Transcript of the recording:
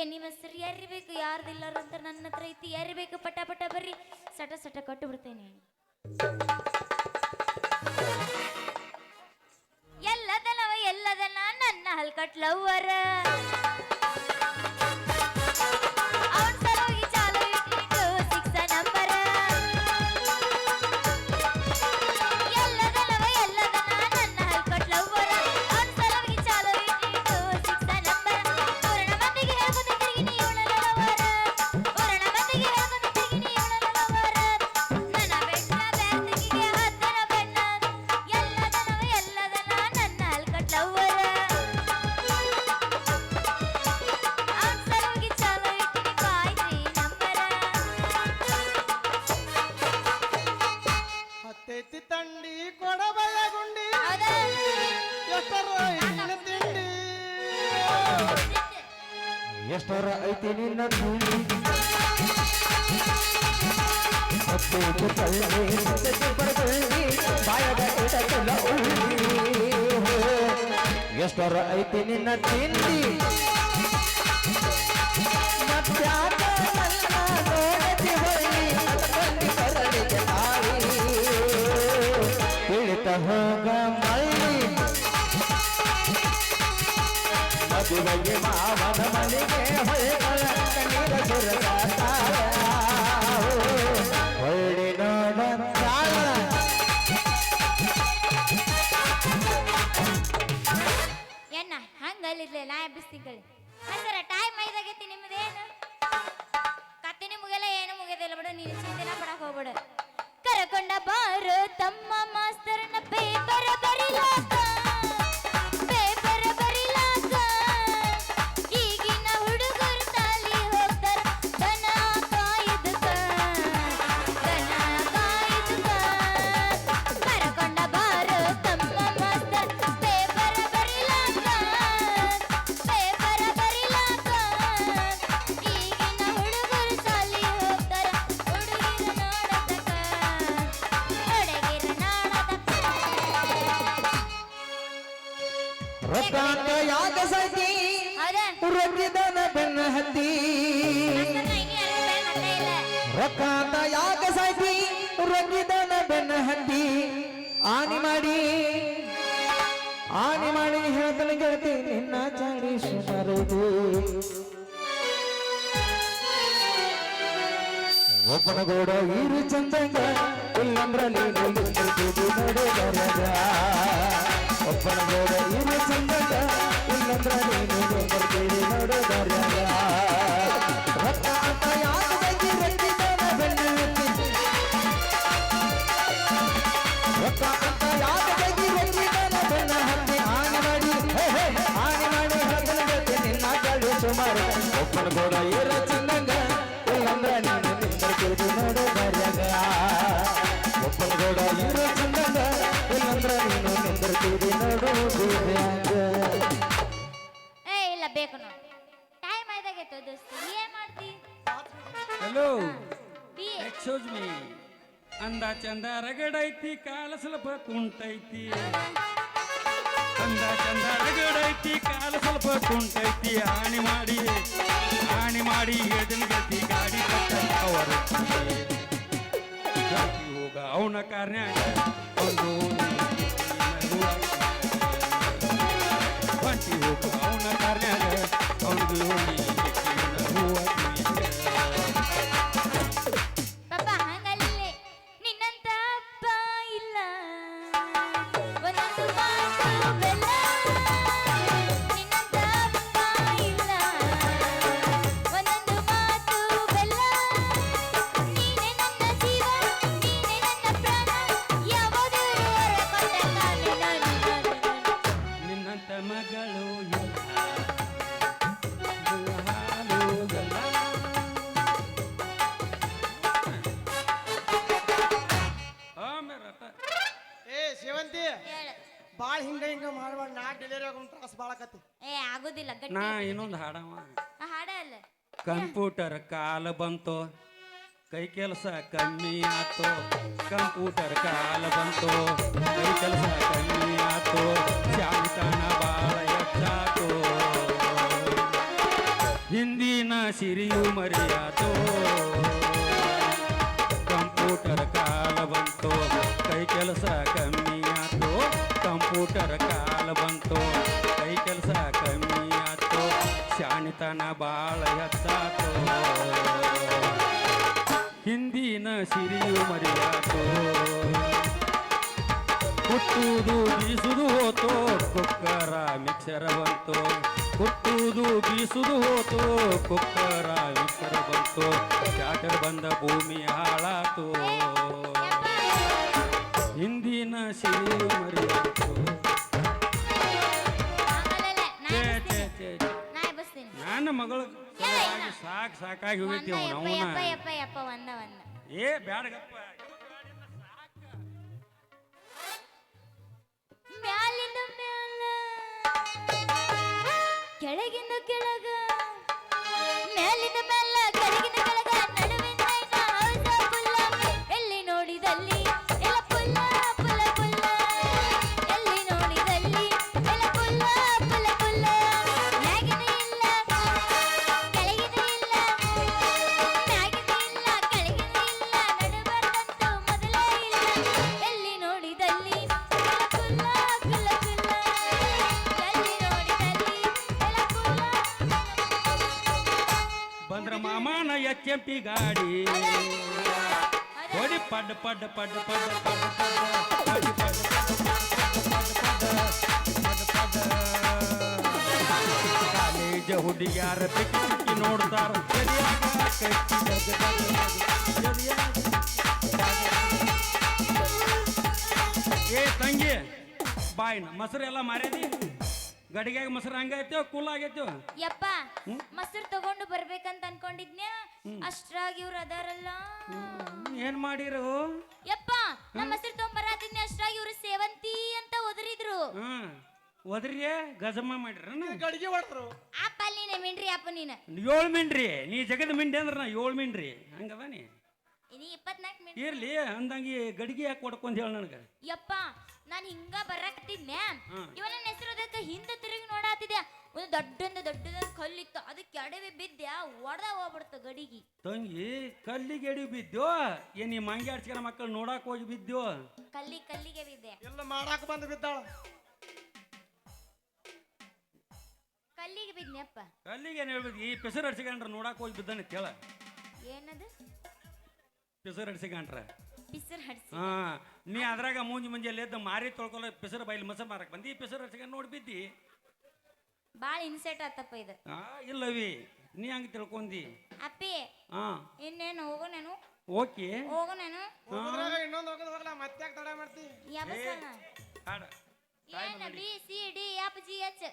ನಿಮ್ಮ ಹೆಸರು ಯಾರಿಬೇಕು ಯಾರ್ದಿಲ್ಲಾರ ಅಂತ ನನ್ನ ಹತ್ರ ಐತಿ ಯಾರಿಬೇಕು ಪಟ ಪಟ ಬರ್ರಿ ಸಟ ಸಟ ಕೊಟ್ಟು ಬಿಡ್ತೇನೆ ಎಲ್ಲದನ ನನ್ನ ಹಲ್ಕಟ್ ಲವ್ವರ ಎಷ್ಟರ ಐತಿ ನಿನ್ನ ತುಳಿ ಎಷ್ಟರ ಐತಿ ನಿನ್ನ ತಿಂಡಿ ತಿಳಿತ ಹೋಗ ಮಳ್ಳಿ ಮದುವೆಗೆ ಮಾವನ ಮನೆಗೆ ಹೊಯ್ಗಳ ನೀರ ಹೊಳ್ಳಿ ನೋಡ ಎನ್ನ ಹಂಗಲ್ಲಿರ್ಲಿ ನಾ ಎಬ್ಬಿಸ್ತಿಗಳು ಹಂಗಾರ ಟೈಮ್ ಐದಾಗೈತಿ ನಿಮ್ದೇನು ಕತ್ತಿನಿ ಮುಗಿಯಲ್ಲ ಏನು ಮುಗಿಯೋದಿಲ್ಲ ಬಿಡು ನೀನು ಚಿಂತೆನ ಪಡಕ್ ಹೋಗ್ಬಿಡು ಕರಕೊಂಡ ಬಾರು ತಮ್ಮ ಮಾಸ್ತರ್ನ ಪೇಪರ್ ಬರಿಲಾಕ ಈಗಿನ ಹುಡುಗರು ತಾಲಿ ಹೋಗ್ತಾರ ದನ ಕಾಯ್ದುಕ ಕರಕೊಂಡ ಬಾರು ತಮ್ಮ ಮಾಸ್ತರ್ ಪೇಪರ್ ಬರಿಲಾಕ ಈಗಿನ ಹುಡುಗರು ತಾಲಿ ಹೋಗ್ತಾರ ಹುಡುಗಿರ ನೋಡತಕ ರೊಕ್ಕಾಂತ ಯಾಕ ಸೈತಿ ರೊಕ್ಕಿದನ ಬೆನ್ನ ಹತ್ತಿ ರೊಕ್ಕಾಂತ ಯಾಕ ಸೈತಿ ರೊಕ್ಕಿದನ ಬೆನ್ನ ಹತ್ತಿ ಆನಿ ಮಾಡಿ ಹೇಳ್ತನ ಗೆಳತಿ ನಿನ್ನ ಚಾಡಿ ಸುಮಾರದು ಒಬ್ಬನ ಗೋಡ ಈರು ಚಂದಂಗ ಇಲ್ಲಂದ್ರಲ್ಲಿ ನೋಡುಗರಗ ಒಬ್ಬನ ಗೋಡ ಇರು ಚಂದಂಗ ಇಲ್ಲಂದ್ರ ನೀನು ಬರ್ತೀರಿ ನೋಡುಗರಗ ರೊಕ್ಕ ಅಂತ ಯಾಕ ಬೈತಿ ರೊಕ್ಕಿದನ ಬೆನ್ನ ಹತ್ತಿ ರೊಕ್ಕ ಅಂತ ಯಾಕ ಬೈತಿ ರೊಕ್ಕಿದನ ಬೆನ್ನ ಹತ್ತಿ ಆನೆ ಮಾಡಿ ಹೇಳ್ತನ ಗೆಳತಿ ನಿನ್ನ ಚಾಡಿ ಸುಮಾರು ಒಬ್ಬನ ಗೋಡ ಇರು ಚಂದಂಗ ಇಲ್ಲಂದ್ರ ನೀನು ನೋಡುಗರಗ ಒಬ್ಬನ ಗೋಡ ಇರು ಚಂದಂಗ ಇಲ್ಲಂದ್ರ ನೀನು ನಿಂದಿರ್ತೀರಿ ನೋಡುವುದ್ಯಾಗ ಏ ಇಲ್ಲ ಬೇಕು ನೋಡಿ ಟೈಮ್ ಆಯ್ದಾಗೈತೋ ದೋಸ್ತ ಏನ್ ಮಾಡ್ತಿ ಹಲೋ ಎಕ್ಸ್ಕ್ಯೂಸ್ ಮೀ ಅಂದ ಚಂದ ರಗಡೈತಿ ಕಾಲ ಸ್ವಲ್ಪ ಕುಂಟೈತಿ ಅಂದ ಚಂದ ರಗಡೈತಿ ಕಾಲ ಸ್ವಲ್ಪ ಕುಂಟೈತಿ ಆಣಿ ಮಾಡಿ ಎದನ್ ಗತಿ ಗಾಡಿ ಅವರ ಹೋಗ ಅವನ ಕಾರ್ನ್ಯಾಗ ಒಂದು ಬಂಟಿ ಹೋಗ ಅವನ ಕಾರ್ನ್ಯಾಗ ಒಂದು ಪಾಪ ಹಂಗಲ್ಲೇ ನಿನ್ನಂತ ಅಪ್ಪ ಇಲ್ಲ ಒಂದೊಂದು ಮಾತು ಬೆಲ್ಲ ನಿನ್ನಂತ ಅಪ್ಪ ಇಲ್ಲ ಒಂದೊಂದು ಮಾತು ಬೆಲ್ಲ ನೀನೆ ನನ್ನ ಜೀವ ನೀನೆ ನನ್ನ ಪ್ರಾಣ ಯಾವುದರ ಕೊಟ್ಟ ನಿನ್ನಂತ ಮಗಳು ಹಾಲುಗಲ್ಲ ಏ ಸೇವಂತಿ ಹೇಳು ಬಾಳ ಹಿಂಗ ಮಾಡ್ಬೇಡ ನಾ ಡೆಲಿವರಿ ಆಗೋ ತ್ರಾಸ ಬಾಳಕತ್ತಿ ಏ ಆಗುದಿಲ್ಲ ನಾ ಗಟ್ಟಿ ಇನ್ನೊಂದು ಹಾಡವ ಹಾಡ ಅಲ್ಲ ಕಂಪ್ಯೂಟರ್ ಕಾಲ ಬಂತು ಕೈ ಕೆಲಸ ಕಮ್ಮಿ ಆತು ಕಂಪ್ಯೂಟರ್ ಕಾಲ ಬಂತು ಕೈ ಕೆಲಸ ಕಮ್ಮಿ ಆತು ಶಾಮಿತನ ಬಾಳ ಹೆಚ್ಚಾತು ಹಿಂದಿನ ಸಿರಿಯು ಮರೆಯಾತೋ ಕಂಪ್ಯೂಟರ್ ಕಾಲ ಬಂತು ಕೈ ಕೆಲಸ ಕಮ್ಮಿ ಆತು ಕಂಪ್ಯೂಟರ್ ಕಾಲ ಬಂತು ಕೈ ಕೆಲಸ ಕಮ್ಮಿ ಆತು ಶಾಣಿತನ ಬಾಳ ಹೆಚ್ಚಾತು ಹಿಂದಿನ ಸಿರಿಯು ಮರೆಯಾತು ಹುಟ್ಟುವುದು ಬೀಸುದು ಹೋತು ಕುಕ್ಕರ ಮಿಕ್ಸರ ಬಂತು ಹುಟ್ಟುವುದು ಬೀಸುದು ಹೋತು ಕುಕ್ಕರ ಮಿಕ್ಸರ ಬಂತು ಟ್ಯಾಕ್ಟರ್ ಬಂದ ಭೂಮಿ ಹಾಳಾತು ಹಿಂದಿನ ಸಿರಿಯು ಮರೆಯಾತು ಛೇ, ಛೇ, ಛೇ, ಛೇ. ನಾ ಎಬ್ಬಿಸ್ತೀನಿ ನನ್ನ ಮಗಳು ಸಾಕಾಗಿ ಹೋಗೈತಿ ಯಪ್ಪ ಅವನ ಯಪ್ಪ ಯಪ್ಪ ಯಪ್ಪ ಒಂದ ಏ ಬ್ಯಾಡಗಪ್ಪ ಮ್ಯಾಲಿಂದ ಮ್ಯಾಲ ಕೆಳಗಿಂದ ಕೆಳಗ ಮ್ಯಾಲಿಂದ ಮ್ಯಾಲ ಕೆಳಗಿಂದ ಕೆಳಗ ನಡುವಿನ ಲೈನ ಹೌದ ಪುಲ್ಲ ಎಲ್ಲಿ ನೋಡಿದಲ್ಲಿ ಎಲ್ಲ ಪುಲ್ಲ ಪುಲ್ಲ ಪುಲ್ಲ ಎಲ್ಲಿ ನೋಡಿದಲ್ಲಿ ಎಲ್ಲ ಪುಲ್ಲ ಪುಲ್ಲ ಪುಲ್ಲ ಮ್ಯಾಗಿನ ಇಲ್ಲ ಕೆಳಗಿನ ಇಲ್ಲ ಮ್ಯಾಗಿನ ಇಲ್ಲ ಕೆಳಗಿನ ಇಲ್ಲ ನಡುಬರ್ದಂತೂ ಮೊದಲೇ ಇಲ್ಲ ಎಲ್ಲಿ ನೋಡಿದಲ್ಲಿ ಎಲ್ಲ ಪುಲ್ಲ ಪುಲ್ಲ ಪುಲ್ಲ ಎಲ್ಲಿ ನೋಡಿದಲ್ಲಿ ಎಲ್ಲ ಪುಲ್ಲ ಬಂದ್ರ ಮಾಮನ ಎಚ್ಚೆಂಪಿ ಗಾಡಿ ಹೊಡಿ ಪಡ್ ಪಡ್ ಪಡ್ ಪಡ್ ಪಡ್ ಪಡ್ ಹೊಡಿ ಪಡ್ ಕಾಲೇಜ ಹುಡುಗ್ಯಾರ ಪಿಕ್ಕಿ ಪಿಕ್ಕಿ ನೋಡ್ತಾರ ಸರಿಯಾಗ ಕೈ ಸರಿಯಾಗ ಏ ತಂಗಿ ಬಾಯ್ನ ಮೊಸರು ಎಲ್ಲ ಮಾರ್ಯಾದಿ ಗಡಿಗ್ಯಾಗ ಮೊಸರು ಹಂಗೈತೋ ಕೂಲ್ ಆಗೈತೋ ಯಪ್ಪ ಮೊಸರು ತಗೊಂಡು ಬರ್ಬೇಕಂತ ಅನ್ಕೊಂಡಿದ್ನ್ಯಾ ಅಷ್ಟ್ರಾಗಿ ಇವ್ರು ಅದಾರಲ್ಲ ಏನ್ ಮಾಡಿರು ಯಪ್ಪ ನಮ್ಮ ಮೊಸರು ತಗೊಂಬರಾತಿದ್ನಿ ಅಷ್ಟ್ರಾಗಿ ಇವ್ರು ಸೇವಂತಿ ಅಂತ ಒದರಿದ್ರು ಹ್ಮ್ ಒದ್ರಿಗೆ ಗಜಮ್ಮ ಮಾಡಿರ ಗಡಿಗೆ ಹೊಡೆದ್ರು ಅಪ್ಪ ನೀನೆ ಮಿಂಡ್ರಿ ಅಪ್ಪ ನೀನ 7 ಮಿಂಡ್ರಿ ನೀ ಜಗದ ಮಿಂಡಿ ಅಂದ್ರ ನಾ 7 ಮಿಂಡ್ರಿ ಹಂಗದ ನೀ ಇನಿ 24 ಮಿಂಡ್ರಿ ಇರ್ಲಿ ಅಂದಂಗಿ ಗಡಿಗೆ ಯಾಕೆ ಕೊಡ್ಕೊಂತ ಹೇಳ ನನಗ ಯಪ್ಪ ನಾನು ಹಿಂಗ ಬರಾಕತ್ತಿದ್ನೆ ಹ್ಮ್. ಇವನ ಹೆಸರು ಅದಕ್ಕೆ ಹಿಂದೆ ತಿರುಗಿ ನೋಡಾತಿದ್ದೆ ಒಂದು ದೊಡ್ಡದೊಂದು ಕಲ್ಲಿತ್ತು ಅದಕ್ಕೆ ಎಡವಿ ಬಿದ್ದೆ ಒಡೆದ ಹೋಗ್ಬಿಡ್ತು ಗಡಿಗೆ ತಂಗಿ ಕಲ್ಲಿಗೆ ಎಡಿ ಬಿದ್ದೋ ಏನ್ ಈ ಮಂಗಿ ಆಡ್ಸ್ಕರ ಮಕ್ಕಳು ನೋಡಾಕ್ ಹೋಗಿ ಬಿದ್ದೋ ಕಲ್ಲಿಗೆ ಬಿದ್ದೆ ಎಲ್ಲ ಮಾಡಾಕ ಬಂದು ಬಿದ್ದಾಳ ಕಲ್ಲಿಗೆ ಬಿದ್ನೆಪ್ಪ ಕಲ್ಲಿಗೆ ಏನ್ ಹೇಳ್ಬೇಕು ಈ ಪೆಸರ್ ಅಡ್ಸಿಕೊಂಡ್ರ ನೋಡಾಕ್ ಹೋಗಿ ಬಿದ್ದಾನೆ ಕೇಳ ಏನದು ಪೆಸರ್ ಅಡ್ಸಿಕೊಂಡ್ರ ಪಿಸರ್ ಹಡ್ಸಿ ಹಾ ನೀ ಅದ್ರಾಗ ಮುಂಜಾನೆ ಎದ್ದು ಮಾರಿ ತೊಳ್ಕೊಲ್ಲ ಪೆಸರ್ ಬೈಲಿ ಮಸ ಮಾರಕ್ ಬಂದಿ ಪೆಸರ್ ಅಡ್ಸಿಕೊಂಡ್ ನೋಡಿ ಬಿದ್ದಿ ಬಾಳ ಇನ್ಸೆಟ್ ಆತಪ್ಪ ಇದು ಇಲ್ಲವಿ ನೀ ಹಂಗ ತಿಳ್ಕೊಂಡಿ ಅಪ್ಪಿ ಹಾ ಇನ್ನೇನು ಹೋಗೋನೇನು ಓಕೆ ಹೋಗೋನೇನು ಹೋಗುದ್ರಾಗ ಇನ್ನೊಂದು ಹೋಗೋದು ಹೋಗಲ್ಲ ಮತ್ತೆ ಯಾಕೆ ತಡ ಮಾಡ್ತಿ ಯಾಬಸಲ್ಲ ಹಾಡ ಏನ B C D F G H